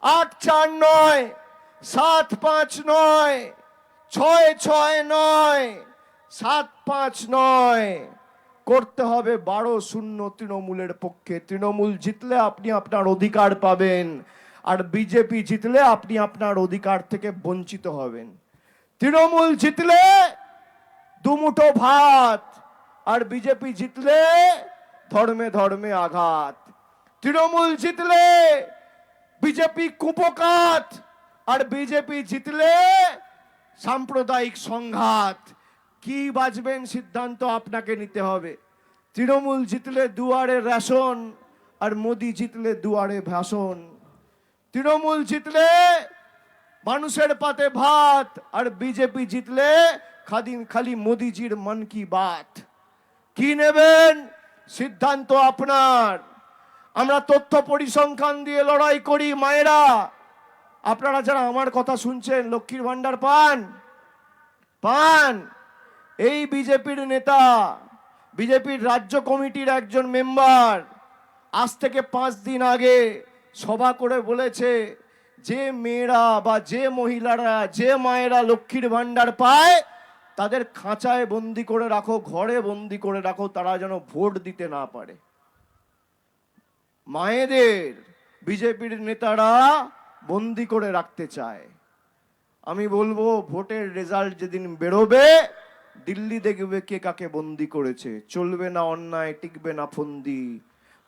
8-4 নয়, 7-5 নয়, 6-6 নয়, 7-5 নয়, করতে হবে 12-0 তৃণমূলের পক্ষে। তৃণমূল জিতলে আপনি আপনার অধিকার পাবেন, আর বিজেপি জিতলে আপনি আপনার অধিকার থেকে বঞ্চিত হবেন। তৃণমূল জিতলে দুমুঠো ভাত, আর বিজেপি জিতলে ধর্মে ধর্মে আঘাত। তৃণমূল জিতলে বিজেপি কুপকাত, আর বিজেপি জিতলে সাম্প্রদায়িক সংঘাত। কি বাঁচবেন সিদ্ধান্ত আপনাকে নিতে হবে। তৃণমূল জিতলে দুয়ারে রেশন, আর মোদি জিতলে দুয়ারে ভাষণ। তৃণমূল জিতলে মানুষের পাতে ভাত, আর বিজেপি জিতলে খালি মোদিজির মন কি বাত। কি নেবেন সিদ্ধান্ত আপনার। আমরা তথ্য পরিসংখ্যান দিয়ে লড়াই করি মায়েরা। আপনারা যারা আমার কথা শুনছেন, লক্ষ্মীর ভান্ডার পান? এই বিজেপির নেতা, বিজেপির রাজ্য কমিটির একজন মেম্বার আজ থেকে 5 দিন আগে সভা করে বলেছে, যে মেয়েরা বা যে মহিলারা, যে মায়েরা লক্ষ্মীর ভান্ডার পায় তাদের খাঁচায় বন্দি করে রাখো, ঘরে বন্দি করে রাখো, তারা যেন ভোট দিতে না পারে। মায়েদের বিজেপির নেতারা বন্দি করে রাখতে চায়। আমি বলবো, ভোটের রেজাল্ট যেদিন বেরোবে, দিল্লি দেখবে কে কাকে বন্দি করেছে। চলবে না অন্যায়, টিকবে না ফন্দি।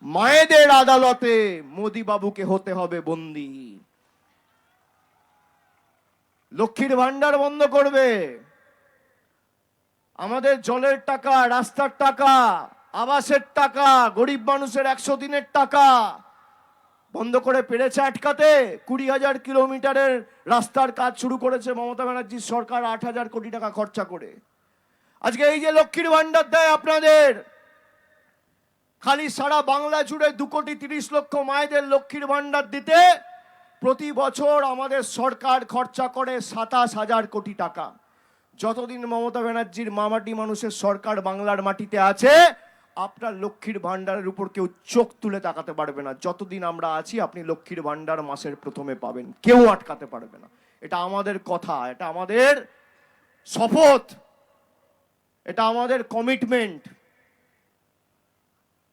মায়েদের আদালতে মোদি বাবুকে হতে হবে বন্দি। লক্ষ্মীর ভান্ডার বন্ধ করবে, আমাদের জলের টাকা, রাস্তার টাকা, আবাসের টাকা, গরিব মানুষের 100 দিনের টাকা বন্ধ করে পেরেছে আটকাতে? 20,000 কিলোমিটারের রাস্তার কাজ শুরু করেছে মমতা ব্যানার্জির সরকার 8,000 কোটি টাকা খরচা করে। আজকে এই যে লক্ষ্মীর ভান্ডার দেয় আপনাদের, খালি সারা বাংলা জুড়ে 2,30,00,000 মায়েদের লক্ষ্মীর ভান্ডার দিতে প্রতি বছর আমাদের সরকার খরচা করে 27,000 কোটি টাকা। যতদিন মমতা ব্যানার্জির মামাটি মানুষের সরকার বাংলার মাটিতে আছে, আপনার লক্ষ্মীর ভান্ডারের উপর কেউ চোখ তুলে তাকাতে পারবে না। যতদিন আমরা আছি আপনি লক্ষ্মীর ভান্ডার মাসের প্রথমে পাবেন, কেউ আটকাতে পারবে না। এটা আমাদের কথা, এটা আমাদের শপথ, এটা আমাদের কমিটমেন্ট।